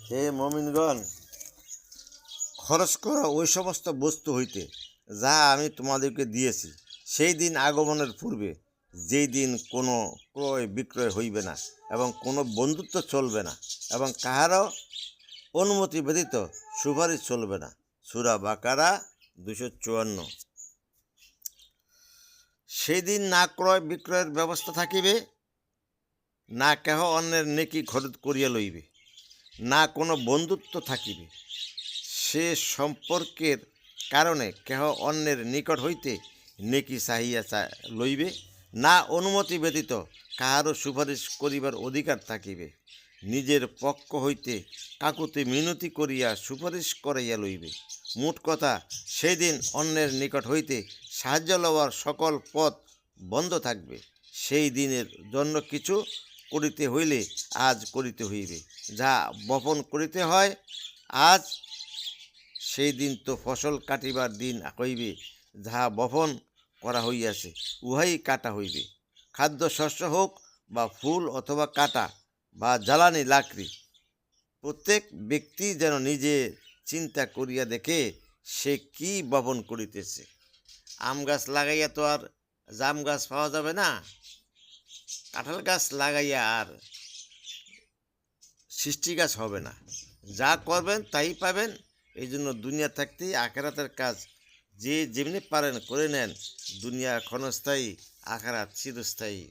হে মুমিনগণ, খরচ করা ওই সমস্ত বস্তু হইতে যা আমি তোমাদেরকে দিয়েছি, সেই দিন আগমনের পূর্বে, যেই দিন কোনো ক্রয় বিক্রয় হইবে না এবং কোনো বন্ধুত্ব চলবে না এবং কাহারও অনুমতি ব্যতীত সুপারিশ চলবে না। সূরা বাকারা 254। সেই দিন না ক্রয় বিক্রয়ের ব্যবস্থা থাকিবে, না কেহ অন্যের নেকি খরিদ করিয়া লইবে, না কোনো বন্ধুত্ব থাকিবে। সে সম্পর্কের কারণে কেহ অন্যের নিকট হইতে নেকি চাহিয়া লইবে, না অনুমতি ব্যতীত কাহারও সুপারিশ করিবার অধিকার থাকিবে। নিজের পক্ষ হইতে কাকুতি মিনতি করিয়া সুপারিশ করাইয়া লইবে। মোট কথা, সেই দিন অন্যের নিকট হইতে সাহায্য লওয়ার সকল পথ বন্ধ থাকবে। সেই দিনের জন্য কিছু করিতে হইলে আজ করিতে হইবে, যা বপন করিতে হয় আজ, সেই দিন তো ফসল কাটিবার দিন হইবে। যাহা বপন করা হইয়াছে উহাই কাটা হইবে। খাদ্য শস্য হোক বা ফুল অথবা কাটা বা জ্বালানি লাকড়ি, প্রত্যেক ব্যক্তি যেন নিজে চিন্তা করিয়া দেখে সে কি বপন করিতেছে। আম গাছ লাগাইয়া তো আর জাম গাছ পাওয়া যাবে না, কাঁঠাল গাছ লাগাইয়া আর সৃষ্টি গাছ হবে না। যা করবেন তাই পাবেন। এই জন্য দুনিয়া থাকতেই আখেরাতের কাজ যে যেমনি পারেন করে নেন। দুনিয়া ক্ষণস্থায়ী, আখেরাত চিরস্থায়ী।